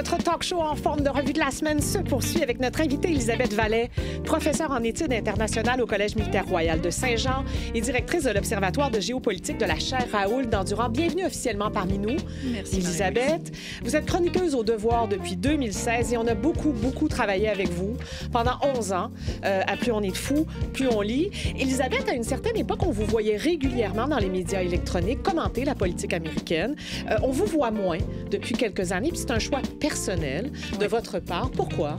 Notre talk show en forme de revue de la semaine se poursuit avec notre invitée Elisabeth Vallet, professeure en études internationales au Collège militaire royal de Saint-Jean et directrice de l'Observatoire de géopolitique de la chaire Raoul d'Endurant. Bienvenue officiellement parmi nous. Merci, Elisabeth. Vous êtes chroniqueuse au Devoir depuis 2016 et on a beaucoup travaillé avec vous pendant 11 ans. À plus on est de fous, plus on lit. Elisabeth, à une certaine époque, on vous voyait régulièrement dans les médias électroniques commenter la politique américaine. On vous voit moins depuis quelques années, puis c'est un choix personnel de votre part. Pourquoi?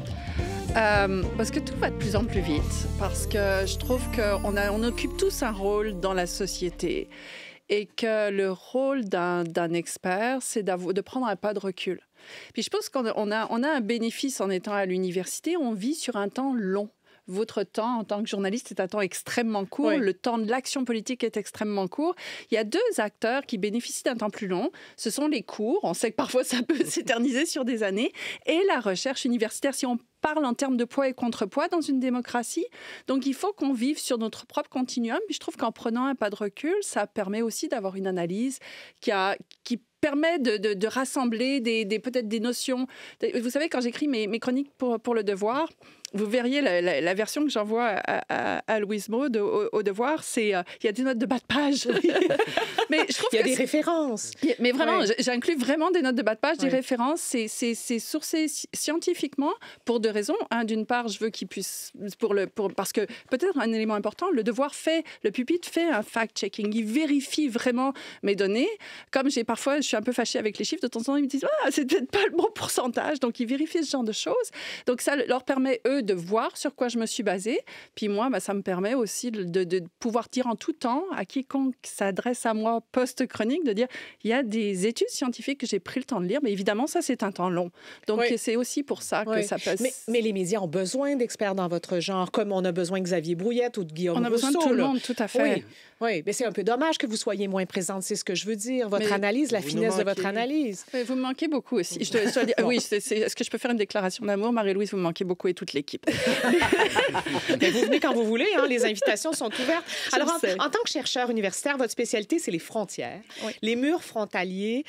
Parce que tout va de plus en plus vite. Parce que je trouve qu'on occupe tous un rôle dans la société. Et que le rôle d'un expert, c'est de prendre un pas de recul. Puis je pense qu'on a un bénéfice en étant à l'université. On vit sur un temps long. Votre temps en tant que journaliste est un temps extrêmement court. Oui. Le temps de l'action politique est extrêmement court. Il y a deux acteurs qui bénéficient d'un temps plus long. Ce sont les cours. On sait que parfois ça peut s'éterniser sur des années. Et la recherche universitaire, si on parle en termes de poids et contrepoids dans une démocratie. Donc, il faut qu'on vive sur notre propre continuum. Puis je trouve qu'en prenant un pas de recul, ça permet aussi d'avoir une analyse qui permet de rassembler peut-être des notions. Vous savez, quand j'écris mes chroniques pour Le Devoir, vous verriez la version que j'envoie à Louise Maud au Devoir, c'est il y a des notes de bas de page. Mais je trouve il y a des références. Mais vraiment, j'inclus vraiment des notes de bas de page, des références. C'est sourcé scientifiquement pour deux raisons. D'une part, je veux qu'il puisse parce que peut-être un élément important, Le Pupitre fait un fact-checking. Il vérifie vraiment mes données. Comme je suis un peu fâchée avec les chiffres, de temps en temps, ils me disent c'est peut-être pas le bon pourcentage. Donc, ils vérifient ce genre de choses. Donc, ça leur permet, eux, de voir sur quoi je me suis basée. Puis moi, ça me permet aussi de pouvoir dire en tout temps à quiconque s'adresse à moi post-chronique, de dire il y a des études scientifiques que j'ai pris le temps de lire, mais évidemment, ça, c'est un temps long. Donc, c'est aussi pour ça que ça passe. Mais les médias ont besoin d'experts dans votre genre, comme on a besoin de Xavier Brouillette ou de Guillaume Rousseau. On a besoin de tout le monde, tout à fait. Oui, mais c'est un peu dommage que vous soyez moins présente, c'est ce que je veux dire. Votre analyse, la finesse de votre analyse. Mais vous me manquez beaucoup aussi. Je dois dire, oui, est-ce que je peux faire une déclaration d'amour? Marie-Louise, vous me manquez beaucoup et toute l'équipe. Mais vous venez quand vous voulez, hein, les invitations sont ouvertes. Alors, en tant que chercheur universitaire, votre spécialité, c'est les frontières, les murs frontaliers.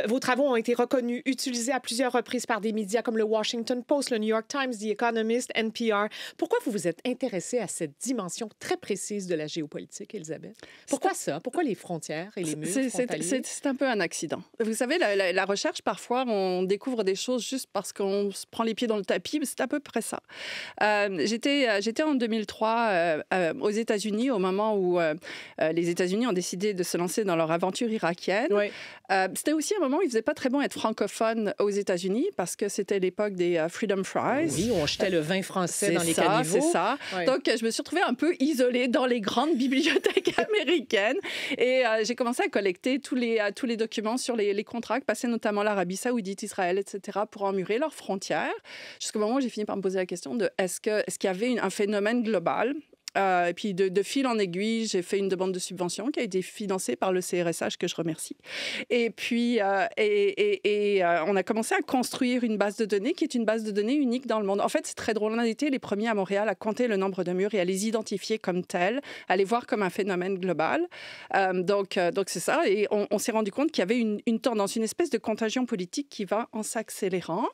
Vos travaux ont été reconnus, utilisés à plusieurs reprises par des médias comme le Washington Post, le New York Times, The Economist, NPR. Pourquoi vous vous êtes intéressée à cette dimension très précise de la géopolitique, Elisabeth? Pourquoi ça? Pourquoi les frontières et les murs frontaliers? C'est un peu un accident. Vous savez, la recherche, parfois, on découvre des choses juste parce qu'on se prend les pieds dans le tapis, mais c'est à peu près ça. J'étais en 2003 aux États-Unis, au moment où les États-Unis ont décidé de se lancer dans leur aventure irakienne. Oui. C'était aussi un moment où il ne faisait pas très bon être francophone aux États-Unis, parce que c'était l'époque des Freedom Fries. Oui, on jetait le vin français dans les caniveaux. C'est ça. Oui. Donc, je me suis retrouvée un peu isolée dans les grandes bibliothèques américaine. Et j'ai commencé à collecter tous les documents sur les contrats que passaient notamment l'Arabie Saoudite, Israël, etc., pour emmurer leurs frontières. Jusqu'au moment où j'ai fini par me poser la question de est-ce qu'il y avait un phénomène global? Et puis de fil en aiguille, j'ai fait une demande de subvention qui a été financée par le CRSH, que je remercie. Et puis, on a commencé à construire une base de données qui est une base de données unique dans le monde. En fait, c'est très drôle. On a été les premiers à Montréal à compter le nombre de murs et à les identifier comme tels, à les voir comme un phénomène global. Donc c'est ça. Et on s'est rendu compte qu'il y avait une tendance, une espèce de contagion politique qui va en s'accélérant.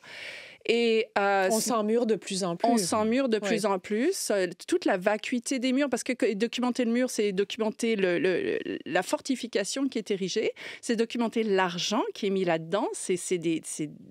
Et on s'emmure de plus en plus. On s'emmure de plus en plus. Toute la vacuité des murs, parce que documenter le mur, c'est documenter la fortification qui est érigée, c'est documenter l'argent qui est mis là-dedans, c'est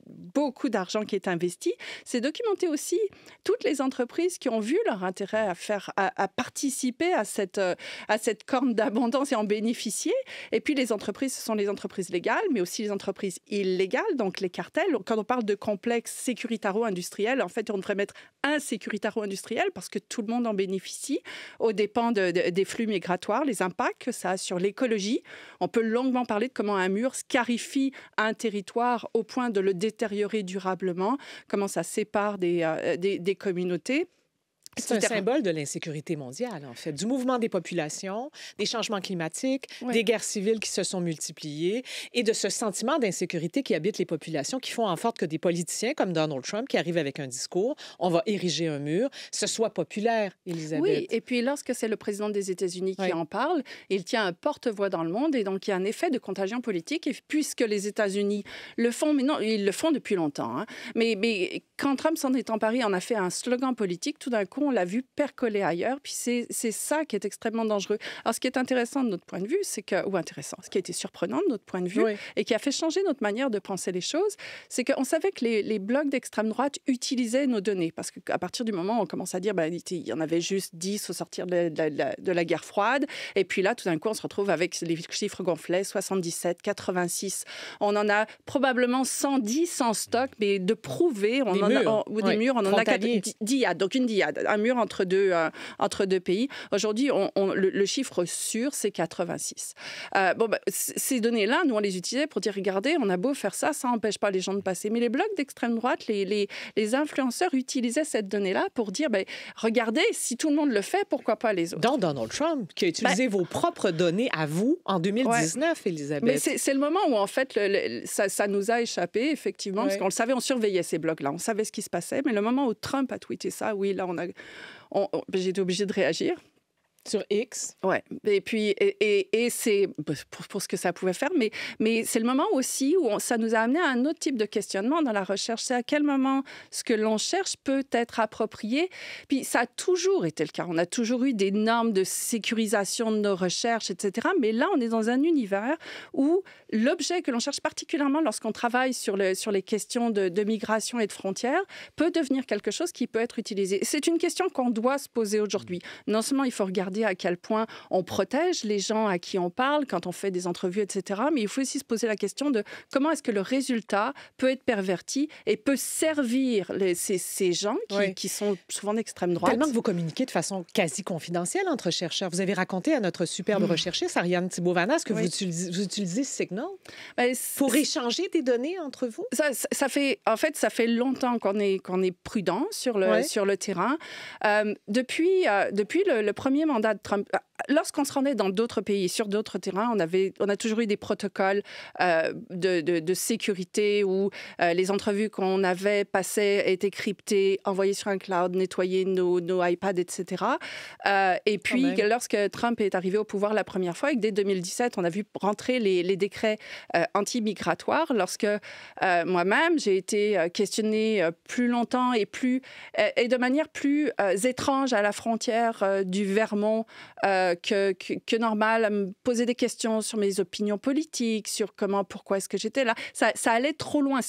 beaucoup d'argent qui est investi, c'est documenter aussi toutes les entreprises qui ont vu leur intérêt à participer à cette corne d'abondance et en bénéficier. Et puis les entreprises, ce sont les entreprises légales, mais aussi les entreprises illégales, donc les cartels. Quand on parle de complexes sécuritaro-industriel. En fait, on devrait mettre un sécuritaro-industriel parce que tout le monde en bénéficie aux dépens des flux migratoires, les impacts que ça a sur l'écologie. On peut longuement parler de comment un mur scarifie un territoire au point de le détériorer durablement, comment ça sépare des communautés. C'est un symbole de l'insécurité mondiale, en fait, du mouvement des populations, des changements climatiques, des guerres civiles qui se sont multipliées et de ce sentiment d'insécurité qui habite les populations qui font en sorte que des politiciens comme Donald Trump, qui arrivent avec un discours, on va ériger un mur, ce soit populaire, Elisabeth. Oui, et puis lorsque c'est le président des États-Unis qui en parle, il tient un porte-voix dans le monde et donc il y a un effet de contagion politique. Et puisque les États-Unis le font, mais non, ils le font depuis longtemps, hein, mais quand Trump s'en est emparé, on a fait un slogan politique, tout d'un coup, on l'a vu percoler ailleurs, puis c'est ça qui est extrêmement dangereux. Alors, ce qui est intéressant de notre point de vue, c'est que, ou intéressant, ce qui a été surprenant de notre point de vue, et qui a fait changer notre manière de penser les choses, c'est qu'on savait que les blocs d'extrême droite utilisaient nos données, parce qu'à partir du moment où on commence à dire, il y en avait juste 10 au sortir de la guerre froide, et puis là, tout d'un coup, on se retrouve avec les chiffres gonflés, 77, 86. On en a probablement 110 en stock, mais de prouver, des murs, on en a 4 diades, donc une diade, un mur entre deux pays. Aujourd'hui, le chiffre sûr, c'est 86. Ces données-là, nous, on les utilisait pour dire, regardez, on a beau faire ça, ça n'empêche pas les gens de passer. Mais les blocs d'extrême droite, les influenceurs utilisaient cette donnée-là pour dire, regardez, si tout le monde le fait, pourquoi pas les autres? Donc, Donald Trump, qui a utilisé vos propres données à vous en 2019, Elisabeth. Mais c'est le moment où, en fait, ça nous a échappé, effectivement, parce qu'on le savait, on surveillait ces blocs-là, on savait ce qui se passait. Mais le moment où Trump a tweeté ça, oui, là, j'ai été obligée de réagir. Sur X. Ouais. Et puis, c'est pour ce que ça pouvait faire, mais c'est le moment aussi où ça nous a amené à un autre type de questionnement dans la recherche. C'est à quel moment ce que l'on cherche peut être approprié. Puis ça a toujours été le cas. On a toujours eu des normes de sécurisation de nos recherches, etc. Mais là, on est dans un univers où l'objet que l'on cherche, particulièrement lorsqu'on travaille sur les questions de migration et de frontières, peut devenir quelque chose qui peut être utilisé. C'est une question qu'on doit se poser aujourd'hui. Non seulement il faut regarder à quel point on protège les gens à qui on parle quand on fait des entrevues, etc. Mais il faut aussi se poser la question de comment est-ce que le résultat peut être perverti et peut servir ces gens qui sont souvent d'extrême droite. Tellement que vous communiquez de façon quasi confidentielle entre chercheurs. Vous avez raconté à notre superbe recherchiste, Ariane Thibault-Vanas, que vous utilisez Signal pour échanger des données entre vous? Ça fait longtemps qu'on est prudent sur le terrain. Depuis le premier mandat de Trump, lorsqu'on se rendait dans d'autres pays, sur d'autres terrains, on a toujours eu des protocoles de sécurité où les entrevues qu'on avait passées étaient cryptées, envoyées sur un cloud, nettoyées nos iPads, etc. Et puis, lorsque Trump est arrivé au pouvoir la première fois, et que dès 2017, on a vu rentrer les décrets anti-migratoires, lorsque moi-même, j'ai été questionnée plus longtemps et de manière plus étrange à la frontière du Vermont que normal, à me poser des questions sur mes opinions politiques, sur pourquoi est-ce que j'étais là. Ça allait trop loin.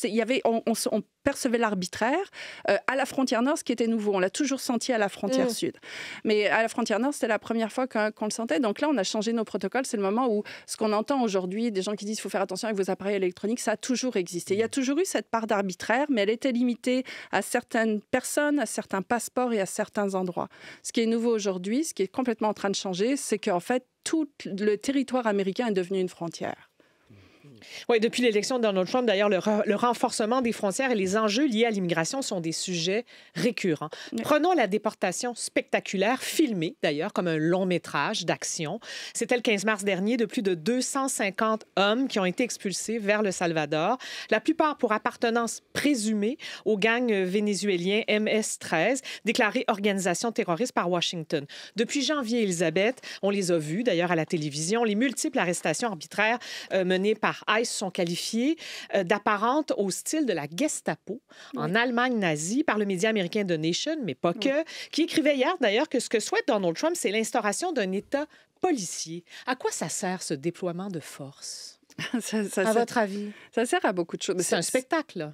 On percevait l'arbitraire à la frontière nord, ce qui était nouveau. On l'a toujours senti à la frontière sud. Mais à la frontière nord, c'était la première fois qu'on le sentait. Donc là, on a changé nos protocoles. C'est le moment où ce qu'on entend aujourd'hui, des gens qui disent qu'il faut faire attention avec vos appareils électroniques, ça a toujours existé. Il y a toujours eu cette part d'arbitraire, mais elle était limitée à certaines personnes, à certains passeports et à certains endroits. Ce qui est nouveau aujourd'hui, ce qui est complètement en train de changer, c'est qu'en fait, tout le territoire américain est devenu une frontière. Oui, depuis l'élection de Donald Trump, d'ailleurs, le renforcement des frontières et les enjeux liés à l'immigration sont des sujets récurrents. Oui. Prenons la déportation spectaculaire, filmée d'ailleurs comme un long métrage d'action. C'était le 15 mars dernier de plus de 250 hommes qui ont été expulsés vers le Salvador, la plupart pour appartenance présumée au gang vénézuélien MS-13, déclaré organisation terroriste par Washington. Depuis janvier, Elisabeth, on les a vus d'ailleurs à la télévision, les multiples arrestations arbitraires menées par ICE sont qualifiées d'apparentes au style de la Gestapo en Allemagne nazie par le média américain The Nation, mais pas que, qui écrivait hier d'ailleurs que ce que souhaite Donald Trump, c'est l'instauration d'un État policier. À quoi ça sert ce déploiement de force? À votre avis? Ça sert à beaucoup de choses. C'est un spectacle.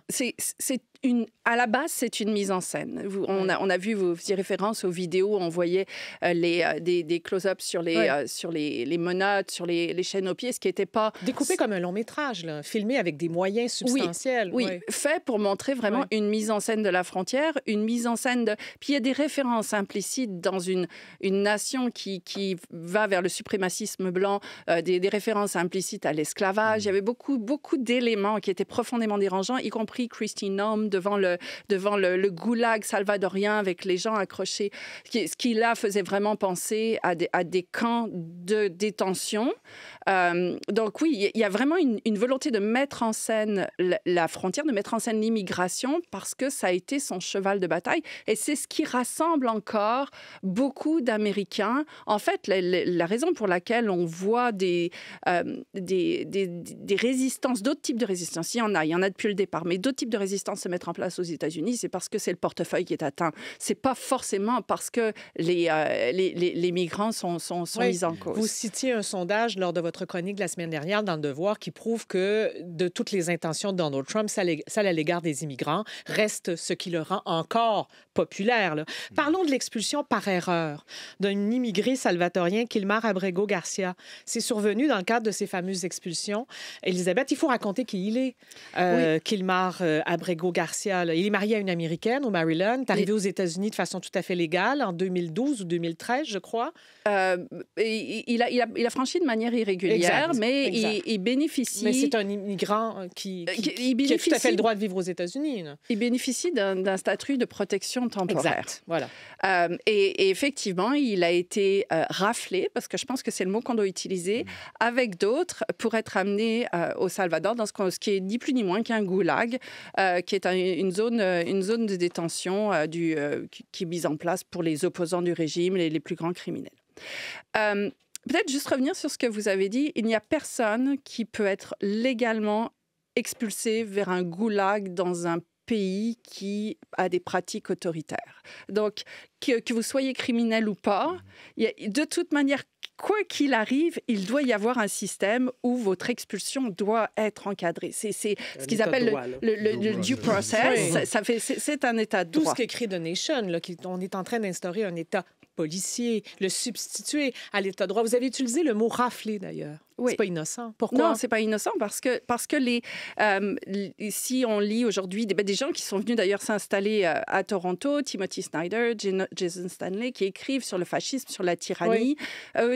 À la base, c'est une mise en scène. On a vu, vous faisiez référence aux vidéos, on voyait des close-ups sur les menottes, sur les chaînes aux pieds, ce qui n'était pas... Découpé comme un long métrage, là, filmé avec des moyens substantiels. Oui, fait pour montrer vraiment une mise en scène de la frontière, une mise en scène de... Puis il y a des références implicites dans une nation qui va vers le suprémacisme blanc, des références implicites à l'esclavage. Il y avait beaucoup d'éléments qui étaient profondément dérangeants, y compris Kristi Noem devant le goulag salvadorien avec les gens accrochés, ce qui là faisait vraiment penser à des camps de détention. Donc oui, il y a vraiment une volonté de mettre en scène la frontière, de mettre en scène l'immigration parce que ça a été son cheval de bataille. Et c'est ce qui rassemble encore beaucoup d'Américains. En fait, la raison pour laquelle on voit des résistances, d'autres types de résistances, il y en a depuis le départ, mais d'autres types de résistances se mettre en place aux États-Unis, c'est parce que c'est le portefeuille qui est atteint. C'est pas forcément parce que les migrants sont mis en cause. Vous citiez un sondage lors de votre chronique la semaine dernière dans Le Devoir qui prouve que de toutes les intentions de Donald Trump, celle à l'égard des immigrants reste ce qui le rend encore populaire. Là. Parlons de l'expulsion par erreur d'un immigré salvadorien, Kilmar Abrego Garcia. C'est survenu dans le cadre de ces fameuses expulsions. Elisabeth, il faut raconter qui il est, Kilmar Abrego Garcia. Là. Il est marié à une Américaine au Maryland. Il est arrivé aux États-Unis de façon tout à fait légale en 2012 ou 2013, je crois. Il a franchi de manière irrégulière, mais il bénéficie... Mais c'est un immigrant qui a tout à fait le droit de vivre aux États-Unis. Là. Il bénéficie d'un statut de protection temporaire. Exact, voilà. Et effectivement, il a été raflé, parce que je pense que c'est le mot qu'on doit utiliser, avec d'autres, pour être amené au Salvador, dans ce qui est ni plus ni moins qu'un goulag, qui est une zone de détention qui est mise en place pour les opposants du régime, les plus grands criminels. Peut-être juste revenir sur ce que vous avez dit. Il n'y a personne qui peut être légalement expulsé vers un goulag dans un pays qui a des pratiques autoritaires. Donc, que vous soyez criminel ou pas, de toute manière, quoi qu'il arrive, il doit y avoir un système où votre expulsion doit être encadrée. C'est ce qu'ils appellent le due process. C'est un état de droit. Tout ce qu'écrit The Nation, là, on est en train d'instaurer un état policier, le substituer à l'état de droit. Vous avez utilisé le mot rafler, d'ailleurs. Oui. C'est pas innocent. Pourquoi? Non, c'est pas innocent parce que si on lit aujourd'hui des gens qui sont venus d'ailleurs s'installer à Toronto, Timothy Snyder, Jason Stanley, qui écrivent sur le fascisme, sur la tyrannie,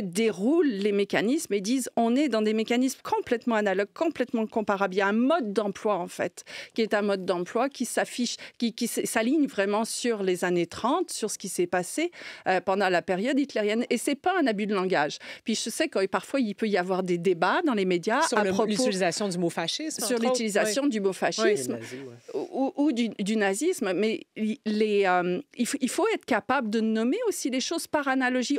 déroulent les mécanismes et disent on est dans des mécanismes complètement analogues, complètement comparables. Il y a un mode d'emploi, en fait, qui est un mode d'emploi qui s'affiche, qui s'aligne vraiment sur les années 30, sur ce qui s'est passé pendant la période hitlérienne. Et c'est pas un abus de langage. Puis je sais que parfois, il peut y avoir des débats dans les médias sur l'utilisation du mot fascisme. Sur l'utilisation du mot fascisme ou du nazisme. Mais il faut être capable de nommer aussi les choses par analogie.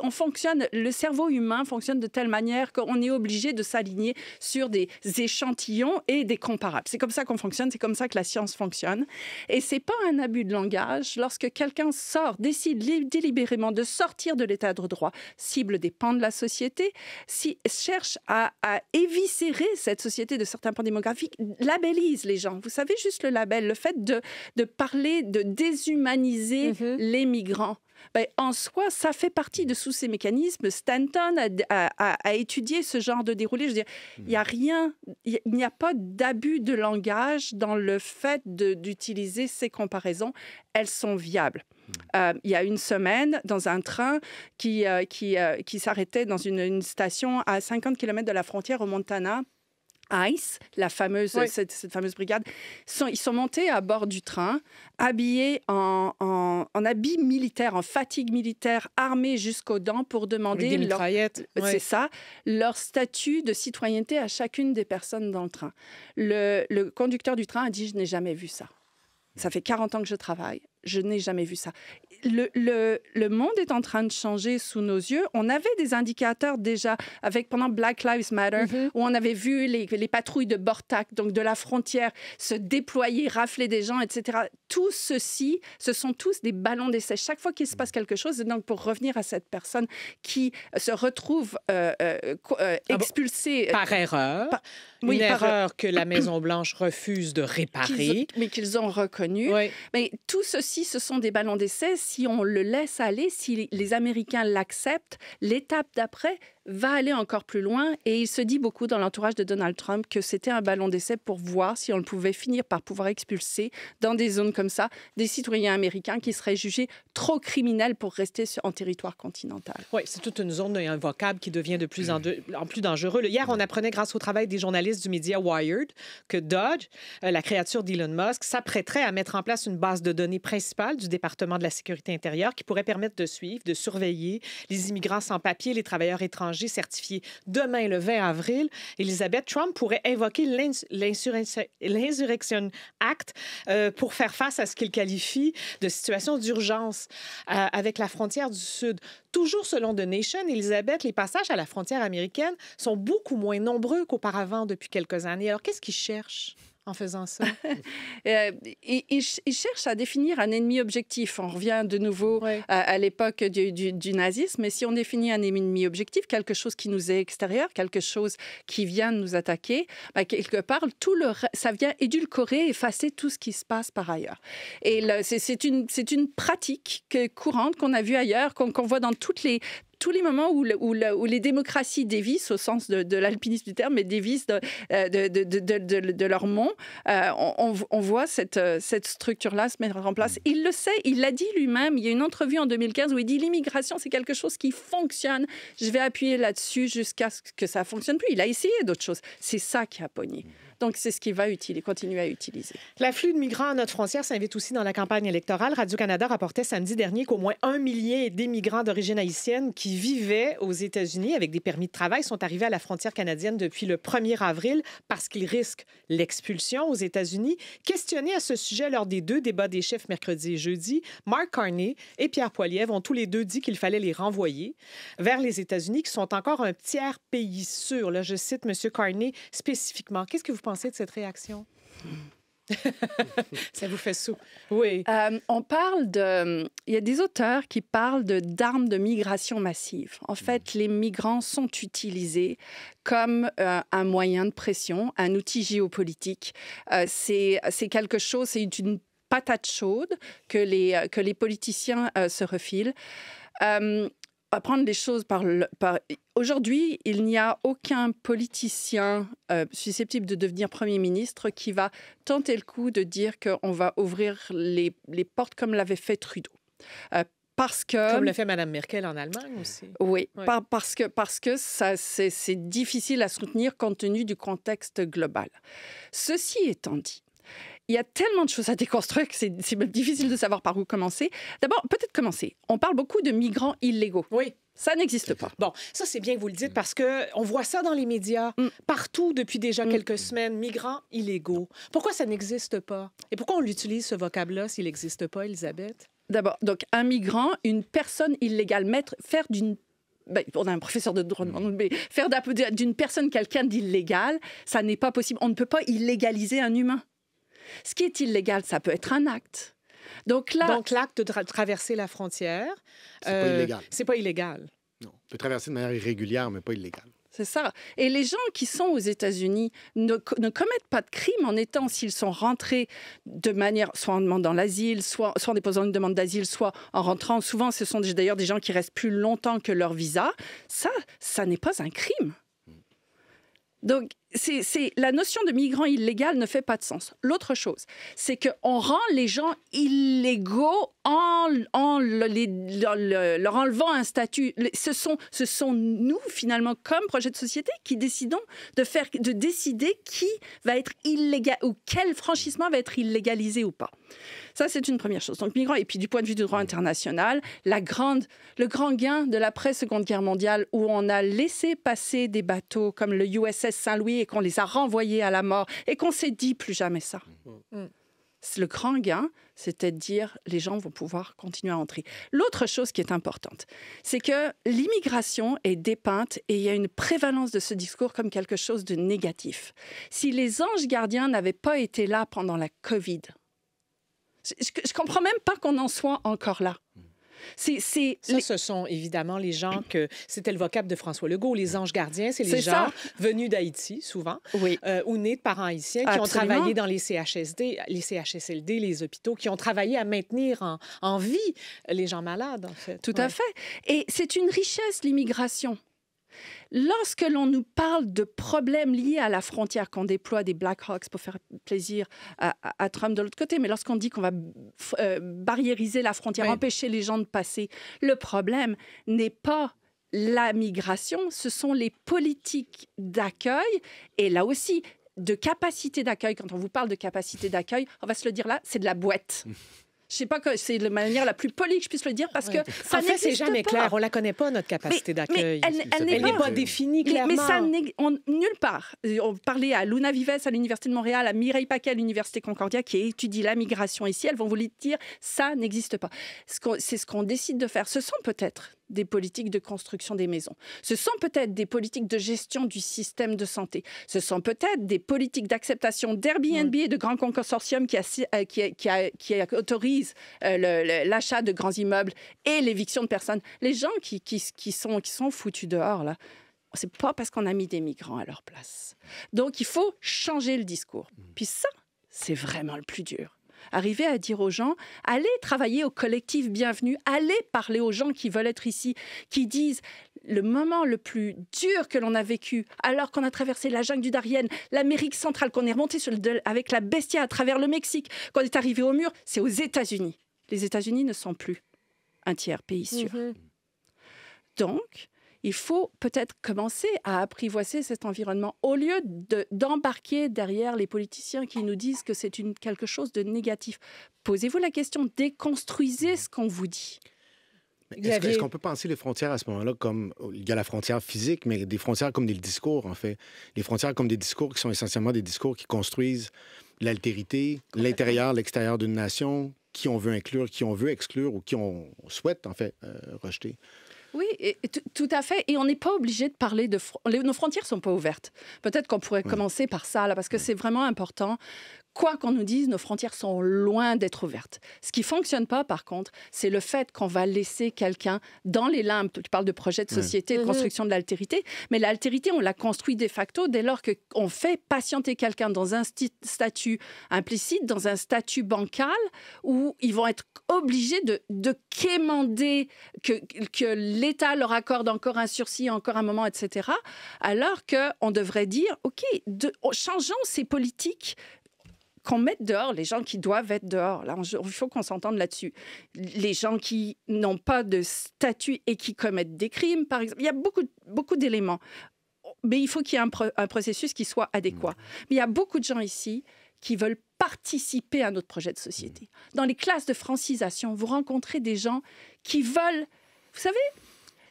Le cerveau humain fonctionne de telle manière qu'on est obligé de s'aligner sur des échantillons et des comparables. C'est comme ça qu'on fonctionne, c'est comme ça que la science fonctionne. Et c'est pas un abus de langage lorsque quelqu'un décide délibérément de sortir de l'état de droit, cible des pans de la société, cherche à éviscérer cette société de certains pans démographiques, labellise les gens. Vous savez, juste le label, le fait de parler, de déshumaniser les migrants. En soi, ça fait partie de tous ces mécanismes. Stanton a étudié ce genre de déroulé. Je veux dire, il n'y a pas d'abus de langage dans le fait d'utiliser ces comparaisons. Elles sont viables. Il y a une semaine, dans un train qui s'arrêtait dans une station à 50 km de la frontière au Montana, ICE, cette fameuse brigade, ils sont montés à bord du train, habillés en habits militaires, en fatigue militaire, armés jusqu'aux dents pour demander leur statut de citoyenneté à chacune des personnes dans le train. Le conducteur du train a dit « Je n'ai jamais vu ça. Ça fait 40 ans que je travaille. Je n'ai jamais vu ça. » Le monde est en train de changer sous nos yeux. On avait des indicateurs déjà pendant Black Lives Matter, où on avait vu les patrouilles de Bortac, donc de la frontière, se déployer, rafler des gens, etc. Tout ceci, ce sont tous des ballons d'essai. Chaque fois qu'il se passe quelque chose, et donc pour revenir à cette personne qui se retrouve expulsée... Par erreur. Une erreur que la Maison-Blanche refuse de réparer. Mais qu'ils ont reconnue. Oui. Mais tout ceci, ce sont des ballons d'essai. Si on le laisse aller, si les Américains l'acceptent, l'étape d'après, va aller encore plus loin et il se dit beaucoup dans l'entourage de Donald Trump que c'était un ballon d'essai pour voir si on pouvait finir par pouvoir expulser dans des zones comme ça des citoyens américains qui seraient jugés trop criminels pour rester en territoire continental. Oui, c'est toute une zone et un vocable qui devient de plus en plus dangereux. Hier, on apprenait grâce au travail des journalistes du média Wired que Dodge, la créature d'Elon Musk, s'apprêterait à mettre en place une base de données principale du département de la sécurité intérieure qui pourrait permettre de suivre, de surveiller les immigrants sans papier, les travailleurs étrangers certifiés. Demain, le 20 avril, Elizabeth Trump pourrait invoquer l'Insurrection Act pour faire face à ce qu'il qualifie de situation d'urgence avec la frontière du Sud. Toujours selon The Nation, Elizabeth, les passages à la frontière américaine sont beaucoup moins nombreux qu'auparavant depuis quelques années. Alors, qu'est-ce qu'ils cherchent en faisant ça? Il cherche à définir un ennemi objectif. On revient de nouveau à l'époque du nazisme. Mais si on définit un ennemi objectif, quelque chose qui nous est extérieur, quelque chose qui vient nous attaquer, quelque part, ça vient édulcorer, effacer tout ce qui se passe par ailleurs. Et c'est une pratique courante qu'on a vue ailleurs, qu'on voit dans tous les moments où les démocraties dévissent, au sens de l'alpinisme du terme, mais dévissent de leur mont, on voit cette structure-là se mettre en place. Il le sait, il l'a dit lui-même. Il y a une entrevue en 2015 où il dit « L'immigration, c'est quelque chose qui fonctionne. Je vais appuyer là-dessus jusqu'à ce que ça ne fonctionne plus. » Il a essayé d'autres choses. C'est ça qui a pogné. Donc, c'est ce qu'il va continuer à utiliser. L'afflux de migrants à notre frontière s'invite aussi dans la campagne électorale. Radio-Canada rapportait samedi dernier qu'au moins 1 millier d'immigrants d'origine haïtienne qui vivaient aux États-Unis avec des permis de travail sont arrivés à la frontière canadienne depuis le 1er avril parce qu'ils risquent l'expulsion aux États-Unis. Questionnés à ce sujet lors des 2 débats des chefs mercredi et jeudi, Mark Carney et Pierre Poilievre ont tous les 2 dit qu'il fallait les renvoyer vers les États-Unis, qui sont encore un tiers pays sûr. Là, je cite M. Carney spécifiquement. Qu'est-ce que vous pensez de cette réaction? Ça vous fait sous. Oui. On parle il y a des auteurs qui parlent d'armes de migration massive. En fait, les migrants sont utilisés comme un moyen de pression, un outil géopolitique. C'est quelque chose, c'est une patate chaude que les politiciens se refilent. À prendre les choses par... Aujourd'hui, il n'y a aucun politicien susceptible de devenir Premier ministre qui va tenter le coup de dire qu'on va ouvrir les portes comme l'avait fait Trudeau. Parce que... Comme le fait Mme Merkel en Allemagne aussi. Oui, parce que c'est difficile à soutenir compte tenu du contexte global. Ceci étant dit, il y a tellement de choses à déconstruire que c'est même difficile de savoir par où commencer. D'abord, peut-être commencer. On parle beaucoup de migrants illégaux. Oui. Ça n'existe pas. Bon, ça, c'est bien que vous le dites parce qu'on voit ça dans les médias, partout depuis déjà quelques semaines, migrants illégaux. Pourquoi ça n'existe pas? Et pourquoi on l'utilise, ce vocable-là, s'il n'existe pas, Elisabeth? D'abord, donc, un migrant, une personne illégale, faire d'une... on a un professeur de droit, mais faire d'une personne quelqu'un d'illégal, ça n'est pas possible. On ne peut pas illégaliser un humain. Ce qui est illégal, ça peut être un acte. Donc l'acte de traverser la frontière, c'est pas illégal. C'est pas illégal. Non, on peut traverser de manière irrégulière, mais pas illégale. C'est ça. Et les gens qui sont aux États-Unis ne commettent pas de crime en étant, s'ils sont rentrés de manière, soit en demandant l'asile, soit en déposant une demande d'asile, soit en rentrant. Souvent, ce sont d'ailleurs des gens qui restent plus longtemps que leur visa. Ça n'est pas un crime. Donc, la notion de migrant illégal ne fait pas de sens. L'autre chose, c'est qu'on rend les gens illégaux en leur enlevant un statut. Ce sont nous, finalement, comme projet de société, qui décidons de décider qui va être illégal ou quel franchissement va être illégalisé ou pas. Ça, c'est une première chose. Donc, migrants, et puis du point de vue du droit international, le grand gain de l'après-Seconde Guerre mondiale où on a laissé passer des bateaux comme le USS Saint-Louis et qu'on les a renvoyés à la mort et qu'on s'est dit plus jamais ça. Le grand gain, c'était de dire les gens vont pouvoir continuer à entrer. L'autre chose qui est importante, c'est que l'immigration est dépeinte et il y a une prévalence de ce discours comme quelque chose de négatif. Si les anges gardiens n'avaient pas été là pendant la COVID, je ne comprends même pas qu'on en soit encore là. Ce sont évidemment les gens que... C'était le vocable de François Legault. Les anges gardiens, c'est les gens venus d'Haïti, souvent, ou nés de parents haïtiens, qui ont travaillé dans les CHSLD, les hôpitaux, qui ont travaillé à maintenir en vie les gens malades, en fait. Tout à fait. Et c'est une richesse, l'immigration. Lorsque l'on nous parle de problèmes liés à la frontière, qu'on déploie des Black Hawks pour faire plaisir à Trump de l'autre côté, mais lorsqu'on dit qu'on va barriériser la frontière, empêcher les gens de passer, le problème n'est pas la migration, ce sont les politiques d'accueil. Et là aussi, de capacité d'accueil, quand on vous parle de capacité d'accueil, on va se le dire là, c'est de la boîte. Je ne sais pas que c'est de manière la plus polie que je puisse le dire parce que ça en fait, c'est jamais clair. On ne la connaît pas, notre capacité d'accueil. Elle n'est pas définie clairement. Mais ça n'est nulle part. On parlait à Luna Vives à l'Université de Montréal, à Mireille Paquet à l'Université Concordia qui étudie la migration ici. Elles vont vous dire ça n'existe pas. C'est ce qu'on décide de faire. Ce sont peut-être des politiques de construction des maisons. Ce sont peut-être des politiques de gestion du système de santé. Ce sont peut-être des politiques d'acceptation d'Airbnb et de grands consortiums qui autorisent l'achat de grands immeubles et l'éviction de personnes. Les gens qui sont foutus dehors, là, c'est pas parce qu'on a mis des migrants à leur place. Donc, il faut changer le discours. Puis ça, c'est vraiment le plus dur. Arriver à dire aux gens, allez travailler au collectif bienvenue, allez parler aux gens qui veulent être ici, qui disent le moment le plus dur que l'on a vécu, alors qu'on a traversé la jungle du Darien, l'Amérique centrale, qu'on est remonté avec la Bestia à travers le Mexique, qu'on est arrivé au mur, c'est aux États-Unis. Les États-Unis ne sont plus un tiers pays sûr. Donc, il faut peut-être commencer à apprivoiser cet environnement au lieu d'embarquer derrière les politiciens qui nous disent que c'est quelque chose de négatif. Posez-vous la question, déconstruisez ce qu'on vous dit. Est-ce qu'on peut penser les frontières à ce moment-là comme... Il y a la frontière physique, mais des frontières comme des discours, en fait. Les frontières comme des discours qui sont essentiellement des discours qui construisent l'altérité, l'intérieur, l'extérieur d'une nation, qui on veut inclure, qui on veut exclure ou qui on souhaite, en fait, rejeter. Oui, tout à fait. Et on n'est pas obligé de parler de... Nos frontières ne sont pas ouvertes. Peut-être qu'on pourrait commencer par ça, là, parce que c'est vraiment important. Quoi qu'on nous dise, nos frontières sont loin d'être ouvertes. Ce qui ne fonctionne pas, par contre, c'est le fait qu'on va laisser quelqu'un dans les limbes. Tu parles de projet de société, de construction de l'altérité, mais l'altérité, on la construit de facto dès lors qu'on fait patienter quelqu'un dans un statut implicite, dans un statut bancal, où ils vont être obligés de quémander que l'État leur accorde encore un sursis, encore un moment, etc., alors qu'on devrait dire, OK, changeons ces politiques qu'on mette dehors les gens qui doivent être dehors. Là, il faut qu'on s'entende là-dessus. Les gens qui n'ont pas de statut et qui commettent des crimes, par exemple. Il y a beaucoup d'éléments. Mais il faut qu'il y ait un processus qui soit adéquat. Mais il y a beaucoup de gens ici qui veulent participer à notre projet de société. Dans les classes de francisation, vous rencontrez des gens qui veulent... Vous savez...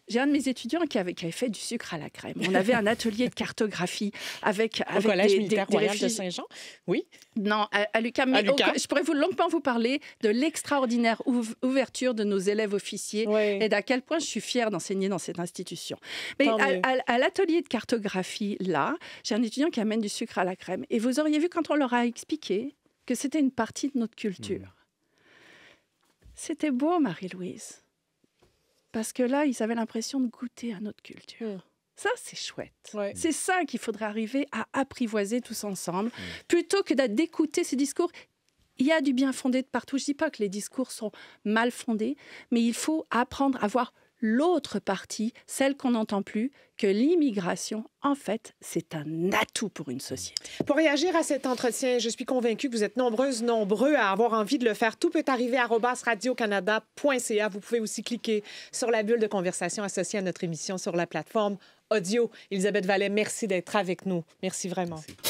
J'ai un de mes étudiants qui avait fait du sucre à la crème. On avait un atelier de cartographie avec au Collège militaire royal de Saint-Jean. Oui. Non, à l'UQAM. Je pourrais longuement vous parler de l'extraordinaire ouverture de nos élèves officiers et d'à quel point je suis fière d'enseigner dans cette institution. Mais à l'atelier de cartographie, là, j'ai un étudiant qui amène du sucre à la crème. Et vous auriez vu quand on leur a expliqué que c'était une partie de notre culture. C'était beau, Marie-Louise. Parce que là, ils avaient l'impression de goûter à notre culture. Ça, c'est chouette. Ouais. C'est ça qu'il faudrait arriver à apprivoiser tous ensemble, plutôt que d'écouter ces discours. Il y a du bien fondé de partout. Je ne dis pas que les discours sont mal fondés, mais il faut apprendre à voir l'autre partie, celle qu'on n'entend plus, que l'immigration, en fait, c'est un atout pour une société. Pour réagir à cet entretien, je suis convaincue que vous êtes nombreux à avoir envie de le faire. Tout peut arriver à @radiocanada.ca. Vous pouvez aussi cliquer sur la bulle de conversation associée à notre émission sur la plateforme audio. Élisabeth Vallet, merci d'être avec nous. Merci vraiment. Merci.